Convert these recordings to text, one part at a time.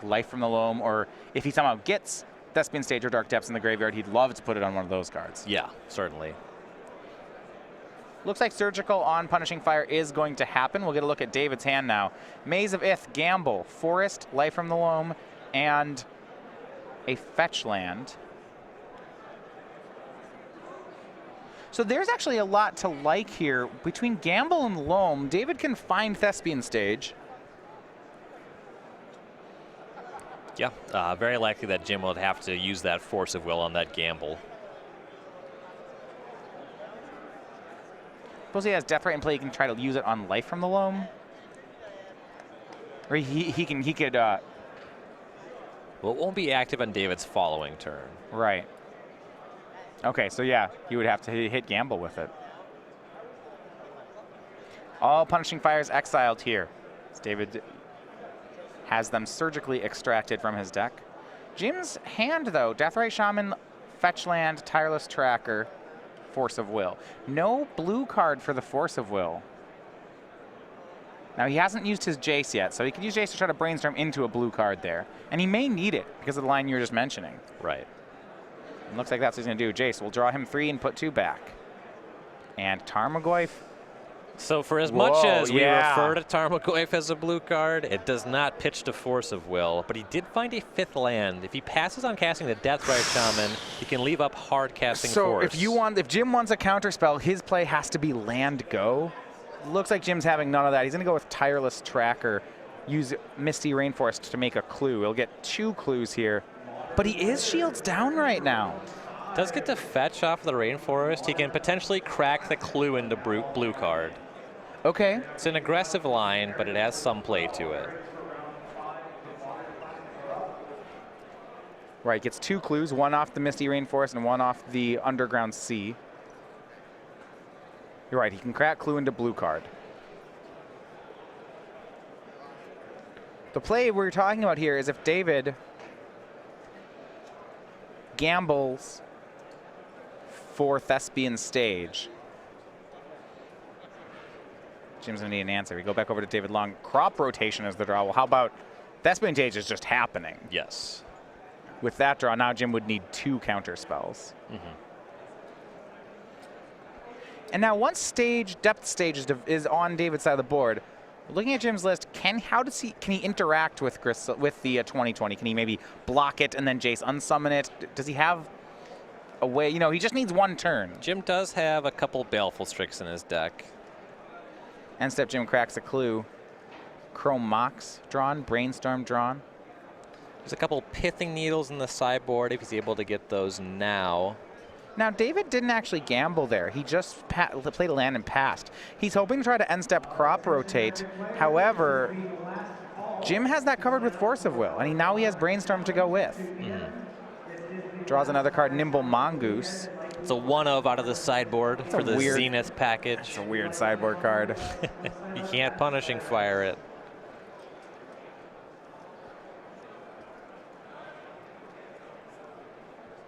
like Life from the Loam, or if he somehow gets Thespian Stage or Dark Depths in the graveyard, he'd love to put it on one of those cards. Yeah, certainly. Looks like Surgical on Punishing Fire is going to happen. We'll get a look at David's hand now. Maze of Ith, Gamble, Forest, Life from the Loam, and a fetch land. So there's actually a lot to like here. Between Gamble and Loam, David can find Thespian Stage. Yeah, very likely that Jim would have to use that Force of Will on that Gamble. Suppose he has Deathrite in play, he can try to use it on Life from the Loam. Or he could. Well, it won't be active on David's following turn. Right. Okay, so yeah, he would have to hit Gamble with it. All Punishing Fires exiled here. David has them surgically extracted from his deck. Jim's hand, though, Deathrite Shaman, Fetch Land, Tireless Tracker, Force of Will. No blue card for the Force of Will. Now, he hasn't used his Jace yet, so he could use Jace to try to brainstorm into a blue card there. And he may need it because of the line you were just mentioning. Right. And looks like that's what he's going to do. Jace will draw him 3 and put 2 back. And Tarmogoyf. So for as much as we refer to Tarmogoyf as a blue card, it does not pitch to Force of Will, but he did find a 5th land. If he passes on casting the Deathrite Shaman, he can leave up hard casting Force. So if Jim wants a counterspell, his play has to be land go. Looks like Jim's having none of that. He's going to go with Tireless Tracker, use Misty Rainforest to make a clue. He'll get 2 clues here, but he is shields down right now. Does get to fetch off the Rainforest. He can potentially crack the clue into blue card. Okay. It's an aggressive line, but it has some play to it. Right, gets 2 clues, 1 off the Misty Rainforest and 1 off the Underground Sea. You're right, he can crack clue into blue card. The play we're talking about here is if David gambles for Thespian Stage. Jim's going to need an answer. We go back over to David Long. Crop rotation is the draw. Well, how about Thespian Stage is just happening? Yes. With that draw, now Jim would need 2 counter spells. And now once Depth Stage is on David's side of the board, looking at Jim's list, can he interact with the 2020? Can he maybe block it and then Jace unsummon it? Does he have a way? You know, he just needs 1 turn. Jim does have a couple Baleful Strix in his deck. End step, Jim cracks a clue. Chrome Mox drawn, Brainstorm drawn. There's a couple Pithing Needles in the sideboard if he's able to get those now. Now, David didn't actually gamble there. He just played a land and passed. He's hoping to try to end step crop rotate. However, Jim has that covered with Force of Will, and now he has Brainstorm to go with. Draws another card, Nimble Mongoose. It's a 1-of out of the sideboard for the Zenith package. It's a weird sideboard card. You can't Punishing Fire it.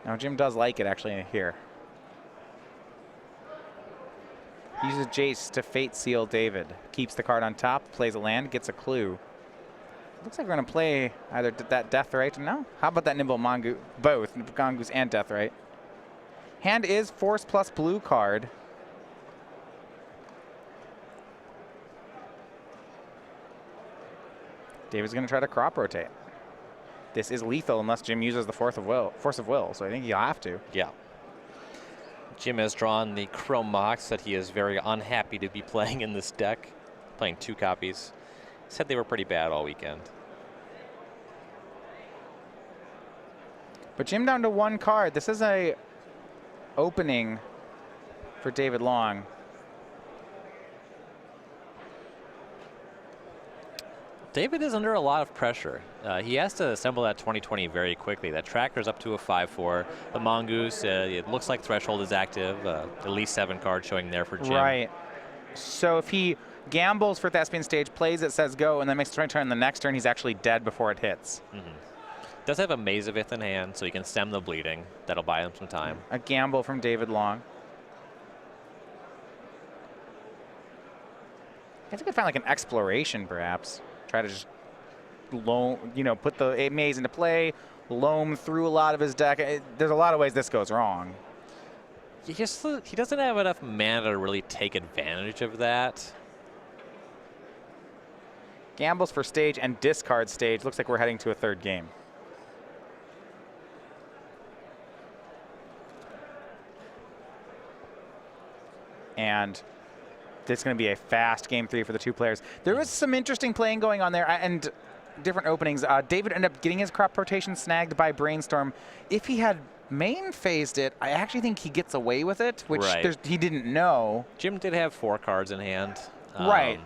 Now, Jim does like it, actually, here. Uses Jace to Fate Seal David. Keeps the card on top, plays a land, gets a clue. Looks like we're going to play either that Deathrite. No? How about that Nimble Mongoose? Both, Mongoose and Deathrite. Hand is Force plus blue card. David's going to try to crop rotate. This is lethal unless Jim uses the Force of Will, so I think he'll have to. Yeah. Jim has drawn the Chrome Mox that he is very unhappy to be playing in this deck. Playing 2 copies. Said they were pretty bad all weekend. But Jim down to 1 card. This is a opening for David Long. David is under a lot of pressure. He has to assemble that 2020 very quickly. That tracker's up to a 5-4. The Mongoose, it looks like Threshold is active. At least 7 cards showing there for Jim. Right. So if he gambles for Thespian Stage, plays it, says go, and then makes a turn, the next turn he's actually dead before it hits. Does have a Maze of Ith in hand, so he can stem the bleeding. That'll buy him some time. A gamble from David Long. I guess I could find like an exploration, perhaps. Try to just loam, put the maze into play, loam through a lot of his deck. There's a lot of ways this goes wrong. He doesn't have enough mana to really take advantage of that. Gambles for stage and discard stage. Looks like we're heading to a third game. And this is going to be a fast game 3 for the two players. There was some interesting playing going on there and different openings. David ended up getting his crop rotation snagged by Brainstorm. If he had main phased it, I actually think he gets away with it, which he didn't know. Jim did have 4 cards in hand. Right.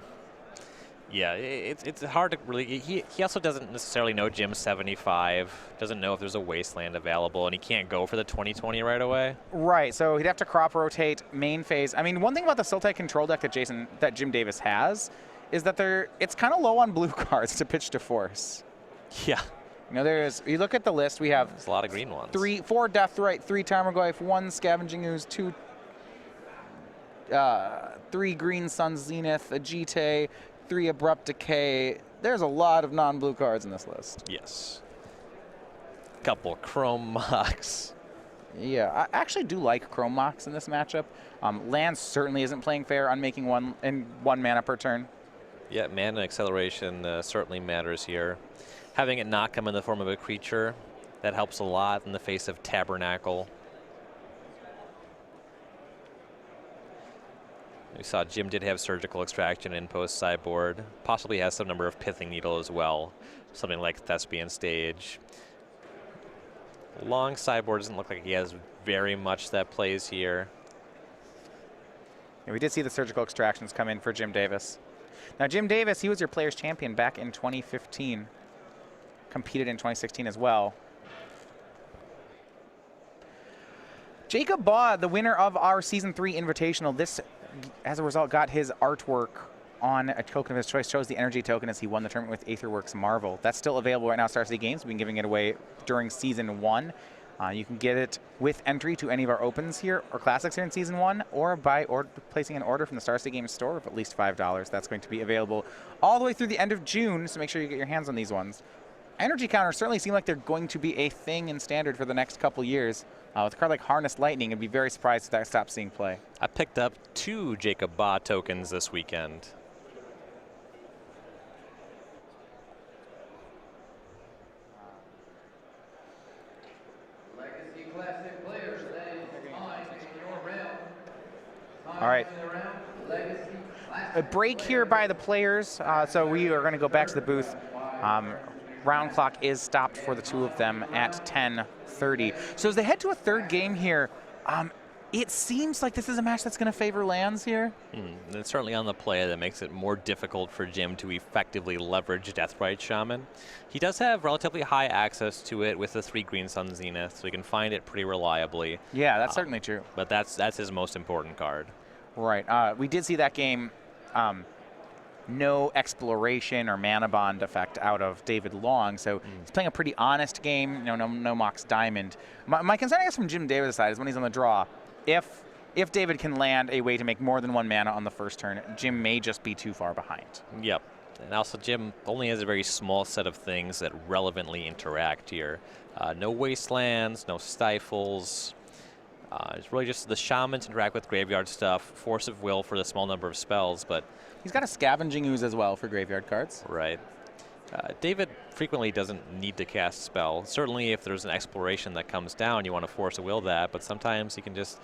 Yeah, it's hard to really. He also doesn't necessarily know Jim's 75. Doesn't know if there's a wasteland available, and he can't go for the 20/20 right away. Right. So he'd have to crop rotate main phase. I mean, one thing about the Sultai control deck that Jim Davis has is that it's kind of low on blue cards to pitch to force. Yeah. You look at the list. We have there's a lot of green ones. 4 Deathrite, 3 Tarmogoyf, 1 Scavenging Ooze, 3 Green Sun Zenith, a Jite, 3 Abrupt Decay. There's a lot of non-blue cards in this list. Yes. Couple Chrome Mox. Yeah, I actually do like Chrome Mox in this matchup. Land certainly isn't playing fair on making one mana per turn. Yeah, mana acceleration certainly matters here. Having it not come in the form of a creature, that helps a lot in the face of Tabernacle. We saw Jim did have Surgical Extraction in post sideboard. Possibly has some number of Pithing Needle as well. Something like Thespian Stage. Long sideboard doesn't look like he has very much that plays here. Yeah, we did see the Surgical Extractions come in for Jim Davis. Now, Jim Davis, he was your Players Champion back in 2015. Competed in 2016 as well. Jacob Baugh, the winner of our Season 3 Invitational, this, as a result, got his artwork on a token of his choice. Chose the energy token as he won the tournament with Aetherworks Marvel. That's still available right now at Star City Games. We've been giving it away during Season 1. You can get it with entry to any of our opens here or classics here in Season 1, or by placing an order from the Star City Games store of at least $5. That's going to be available all the way through the end of June, so make sure you get your hands on these ones. Energy counters certainly seem like they're going to be a thing in Standard for the next couple years. With a card like Harness Lightning, I'd be very surprised if that stops seeing play. I picked up 2 Jacob Baugh tokens this weekend. Legacy Classic players, all right. A break here by the players, so we are going to go back to the booth. Round clock is stopped for the two of them at 10:30. So as they head to a third game here, it seems like this is a match that's going to favor lands here. It's certainly on the play that makes it more difficult for Jim to effectively leverage Deathrite Shaman. He does have relatively high access to it with the 3 Green Sun Zenith, so he can find it pretty reliably. Yeah, that's certainly true. But that's his most important card. Right. We did see that game. No exploration or mana bond effect out of David Long, so he's playing a pretty honest game. No Mox Diamond. My concern, I guess, from Jim Davis' side is when he's on the draw. If David can land a way to make more than 1 mana on the first turn, Jim may just be too far behind. Yep. And also, Jim only has a very small set of things that relevantly interact here. No wastelands, no stifles. It's really just the shamans interact with graveyard stuff, Force of Will for the small number of spells, but he's got a Scavenging Ooze as well for graveyard cards. Right. David frequently doesn't need to cast spell. Certainly if there's an exploration that comes down, you want to Force of Will that, but sometimes you can just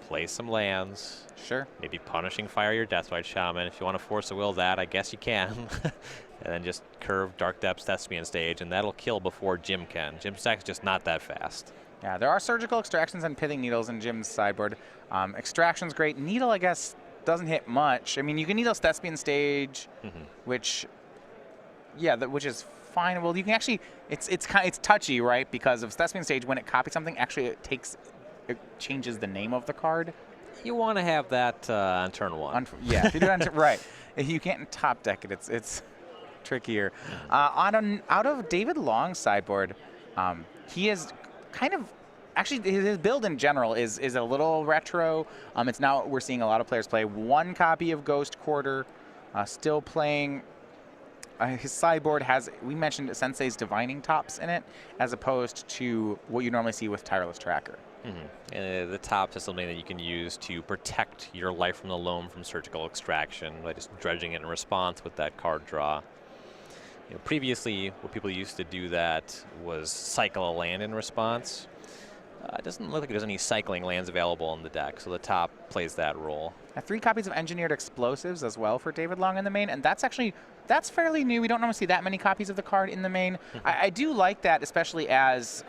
play some lands. Sure. Maybe Punishing Fire your Deathrite Shaman. If you want to Force of Will that, I guess you can. And then just curve Dark Depths Thespian Stage, and that'll kill before Jim can. Jim's deck's just not that fast. Yeah, there are Surgical Extractions and Pithing Needles in Jim's sideboard. Extraction's great. Needle, I guess, doesn't hit much. I mean, you can Needle Thespian Stage, which is fine. Well, you can actually, it's touchy, right? Because of Thespian Stage, when it copies something, actually it changes the name of the card. You want to have that on turn 1. Yeah, if you do it on right. If you can't top deck it, it's trickier. Out of David Long's sideboard, he is kind of, actually his build in general is a little retro. It's now we're seeing a lot of players play 1 copy of Ghost Quarter, still playing his sideboard has, we mentioned Sensei's Divining Tops in it, as opposed to what you normally see with Tireless Tracker. And the tops is something that you can use to protect your life from the loam from surgical extraction by just dredging it in response with that card draw. Previously, what people used to do that was cycle a land in response. It doesn't look like there's any cycling lands available in the deck, so the top plays that role. 3 copies of Engineered Explosives as well for David Long in the main, and that's fairly new. We don't normally see that many copies of the card in the main. I do like that, especially as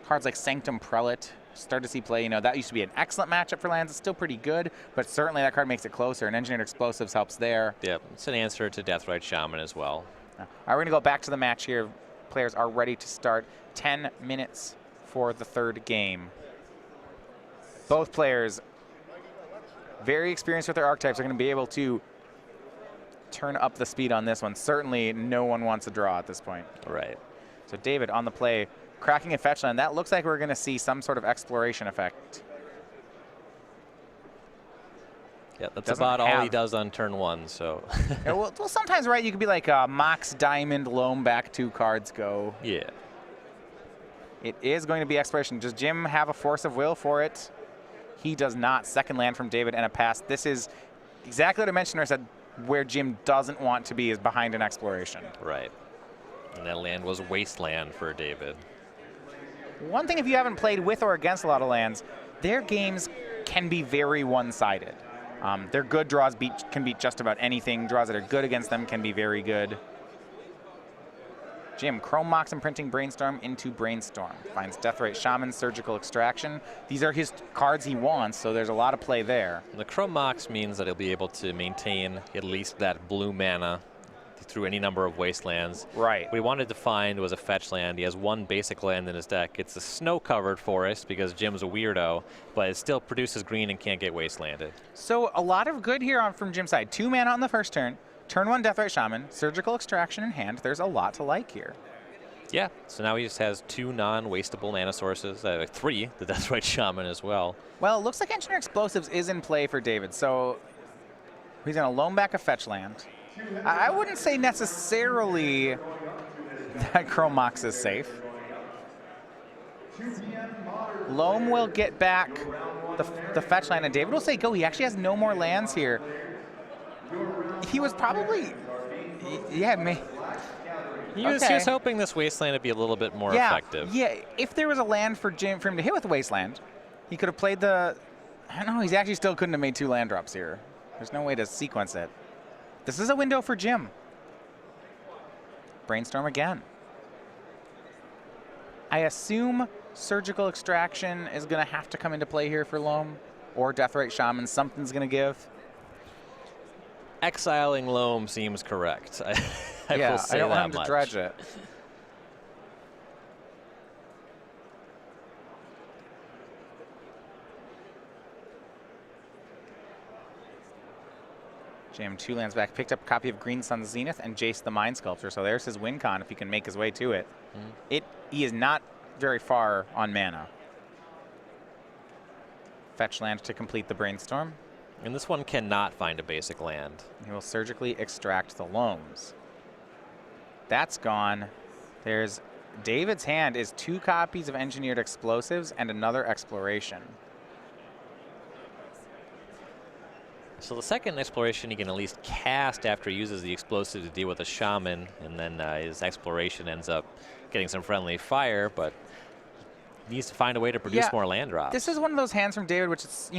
cards like Sanctum Prelate start to see play. That used to be an excellent matchup for lands. It's still pretty good, but certainly that card makes it closer, and Engineered Explosives helps there. Yep, it's an answer to Deathrite Shaman as well. All right, we're going to go back to the match here. Players are ready to start. 10 minutes for the third game. Both players, very experienced with their archetypes, are going to be able to turn up the speed on this one. Certainly no one wants a draw at this point. Right. So David on the play, cracking a fetch land. That looks like we're going to see some sort of exploration effect. Yeah, that's about all he does on turn 1, so. Yeah, well, sometimes, right, you could be like Mox Diamond, Loam, back 2 cards go. Yeah. It is going to be exploration. Does Jim have a force of will for it? He does not. Second land from David and a pass. This is exactly what I mentioned where I said where Jim doesn't want to be is behind an exploration. Right. And that land was Wasteland for David. One thing, if you haven't played with or against a lot of lands, their games can be very one-sided. Their good draws can beat just about anything. Draws that are good against them can be very good. Jim, Chrome Mox Imprinting Brainstorm into Brainstorm. Finds Deathrite Shaman, Surgical Extraction. These are his cards he wants, so there's a lot of play there. The Chrome Mox means that he'll be able to maintain at least that blue mana through any number of wastelands. Right. What he wanted to find was a fetch land. He has 1 basic land in his deck. It's a snow-covered forest because Jim's a weirdo, but it still produces green and can't get wastelanded. So a lot of good here from Jim's side. 2 mana on the first turn. Turn 1 Deathrite Shaman, Surgical Extraction in hand. There's a lot to like here. Yeah, so now he just has 2 non-wastable mana sources. 3, the Deathrite Shaman as well. Well, it looks like Engineer Explosives is in play for David, so he's going to loan back a fetch land. I wouldn't say necessarily that Chrome Mox is safe. Loam will get back the fetch land, and David will say go. He actually has no more lands here. He was probably, yeah, me. He was hoping this Wasteland would be a little bit more effective. Yeah, if there was a land for him to hit with Wasteland, he could have played I don't know, he actually still couldn't have made 2 land drops here. There's no way to sequence it. This is a window for Jim. Brainstorm again. I assume Surgical Extraction is going to have to come into play here for Loam, or Deathrite Shaman. Something's going to give. Exiling Loam seems correct. I will say I don't that want him to dredge it. Jim, 2 lands back, picked up a copy of Green Sun Zenith and Jace the Mind Sculptor, so there's his win con if he can make his way to it. He is not very far on mana. Fetch land to complete the Brainstorm. And this one cannot find a basic land. He will surgically extract the loams. That's gone. There's David's hand is 2 copies of Engineered Explosives and another Exploration. So the second exploration he can at least cast after he uses the explosive to deal with a shaman, and then his exploration ends up getting some friendly fire, but he needs to find a way to produce more land drops. This is one of those hands from David, which is,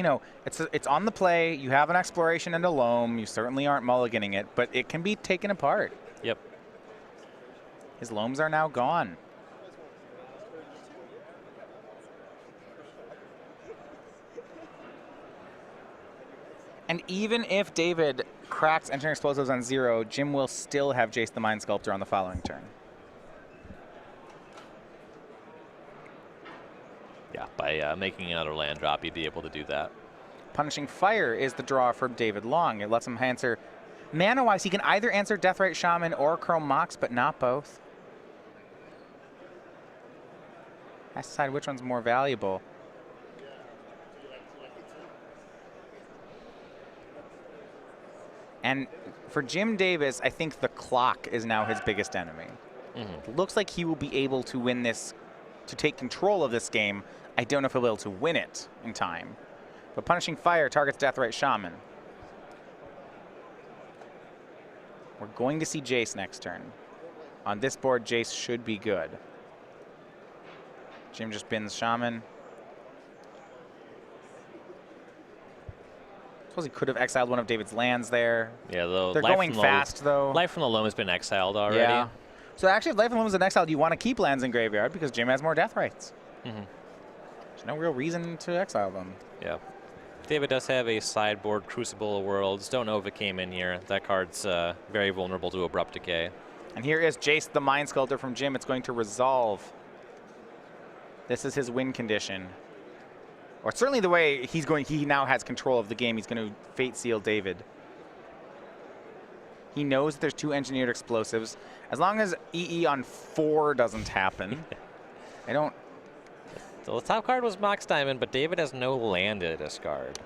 it's on the play. You have an exploration and a loam. You certainly aren't mulliganing it, but it can be taken apart. Yep. His loams are now gone. And even if David cracks Engineering Explosives on 0, Jim will still have Jace the Mind Sculptor on the following turn. Yeah, by making another land drop, he'd be able to do that. Punishing Fire is the draw for David Long. It lets him answer. Mana-wise, he can either answer Deathrite Shaman or Chrome Mox, but not both. Has to decide which one's more valuable. And for Jim Davis, I think the clock is now his biggest enemy. It looks like he will be able to win this, to take control of this game. I don't know if he'll be able to win it in time. But Punishing Fire targets Deathrite Shaman. We're going to see Jace next turn. On this board, Jace should be good. Jim just bins Shaman. Suppose he could have exiled one of David's lands there. Yeah, though. They're going fast, though. Life from the Loam has been exiled already. Yeah. So actually, if Life from the Loam is an exile, you want to keep lands in graveyard because Jim has more death rights. There's no real reason to exile them. Yeah. David does have a sideboard Crucible of Worlds. Don't know if it came in here. That card's very vulnerable to Abrupt Decay. And here is Jace, the Mind Sculptor from Jim. It's going to resolve. This is his win condition. Or certainly the way he's going, he now has control of the game. He's going to Fate Seal David. He knows that there's 2 Engineered Explosives. As long as EE on 4 doesn't happen, I don't. So the top card was Mox Diamond, but David has no land to discard.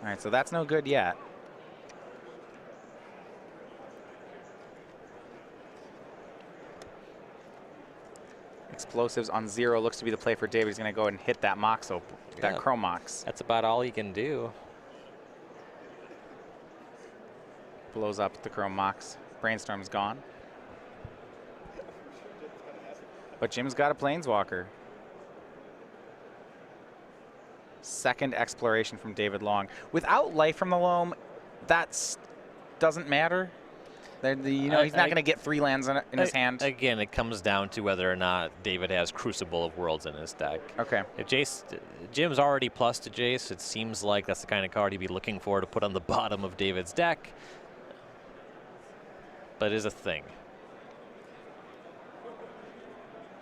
All right, so that's no good yet. Explosives on 0 looks to be the play for David. He's going to go and hit that Mox, that Chrome Mox. That's about all he can do. Blows up the Chrome Mox. Brainstorm's gone. But Jim's got a Planeswalker. Second exploration from David Long. Without Life from the Loam, that doesn't matter. You know, he's not going to get 3 lands in his hand. Again, it comes down to whether or not David has Crucible of Worlds in his deck. Okay. If Jim's already plus to Jace, it seems like that's the kind of card he'd be looking for to put on the bottom of David's deck. But it is a thing.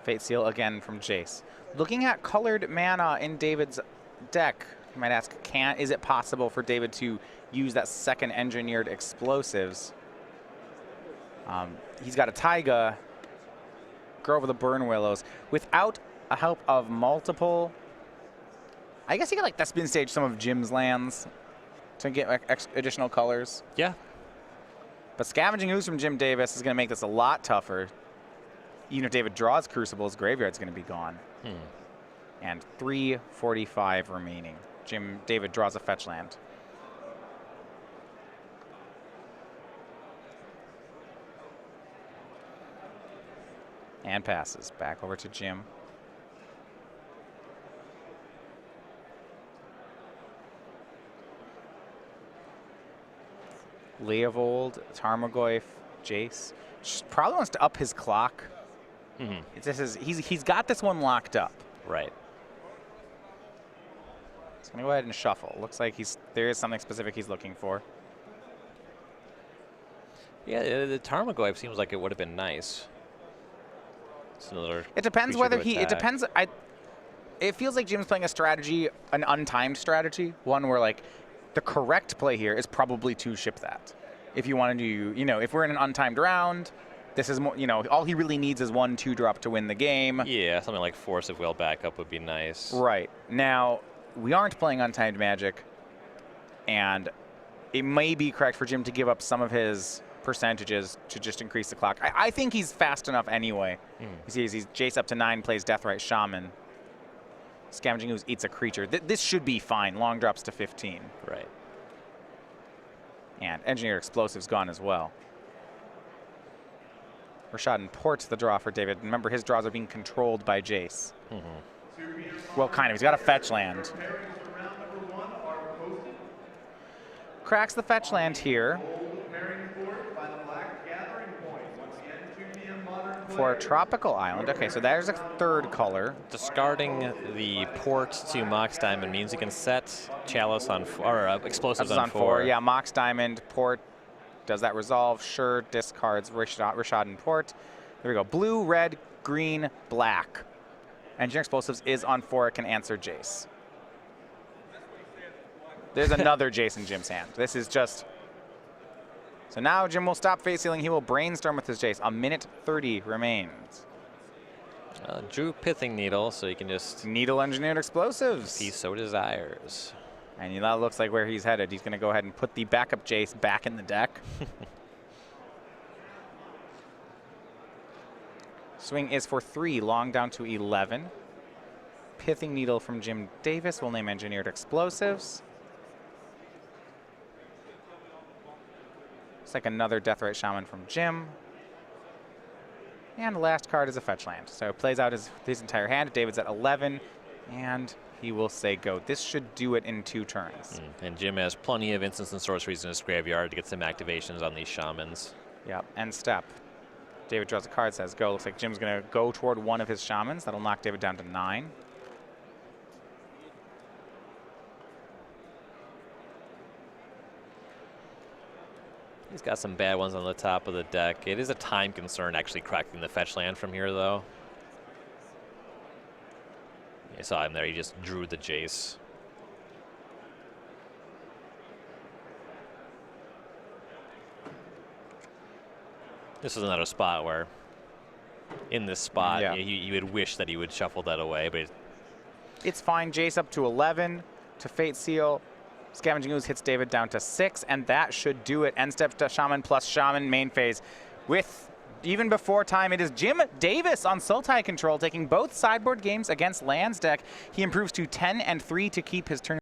Fate Seal again from Jace. Looking at colored mana in David's deck, you might ask, is it possible for David to use that second Engineered Explosives? He's got a Taiga, Grove of the Burn Willows. Without a help of multiple, I guess he could like that spin stage some of Jim's lands to get additional colors. Yeah. But Scavenging Ooze from Jim Davis is going to make this a lot tougher. Even if David draws Crucible, his graveyard's going to be gone. And 3:45 remaining. David draws a fetch land. And passes back over to Jim. Leovold, Tarmogoyf, Jace. Probably wants to up his clock. He's got this one locked up. Right. So I'm gonna go ahead and shuffle. Looks like there is something specific he's looking for. Yeah, the Tarmogoyf seems like it would have been nice. It's another. It depends whether he. It depends. It feels like Jim's playing a strategy, an untimed strategy, one where like the correct play here is probably to ship that. If you want to do, if we're in an untimed round, this is more, all he really needs is 1/2 drop to win the game. Yeah, something like Force of Will backup would be nice. Right. Now, we aren't playing untimed Magic, and it may be correct for Jim to give up some of his percentages to just increase the clock. I think he's fast enough anyway. He's Jace up to 9, plays Deathrite Shaman. Scavenging Ooze eats a creature. This should be fine. Long drops to 15. Right. And Engineered Explosives gone as well. Rashad and Port's the draw for David. Remember, his draws are being controlled by Jace. Well, kind of. He's got a fetch land. Cracks the fetch land here for a tropical island. Okay, so there's a 3rd color. Discarding the port to Mox Diamond means you can set Chalice on Explosives on 4. Yeah, Mox Diamond, Port. Does that resolve? Sure. Discards Rashad and Port. There we go. Blue, red, green, black. Engineered Explosives is on 4. It can answer Jace. There's another Jace in Jim's hand. This is just. So now Jim will stop face sealing. He will brainstorm with his Jace. 1:30 remains. Drew Pithing Needle, so you can just. Needle Engineered Explosives. If he so desires. And that looks like where he's headed. He's going to go ahead and put the backup Jace back in the deck. Swing is for 3, long down to 11. Pithing Needle from Jim Davis will name Engineered Explosives. Looks like another Deathrite Shaman from Jim. And the last card is a fetch land. So it plays out his entire hand. David's at 11, and he will say go. This should do it in 2 turns. And Jim has plenty of instants and sorceries in his graveyard to get some activations on these shamans. Yep, end step. David draws a card, says go. Looks like Jim's going to go toward one of his shamans. That'll knock David down to 9. He's got some bad ones on the top of the deck. It is a time concern actually cracking the fetch land from here, though. You saw him there. He just drew the Jace. This is another spot where, in this spot, you would wish that he would shuffle that away, but it's fine. Jace up to 11 to Fate Seal. Scavenging Ooze hits David down to 6, and that should do it. End step to Shaman plus Shaman main phase. With even before time, it is Jim Davis on Sultai control, taking both sideboard games against Land's deck. He improves to 10 and 3 to keep his turn.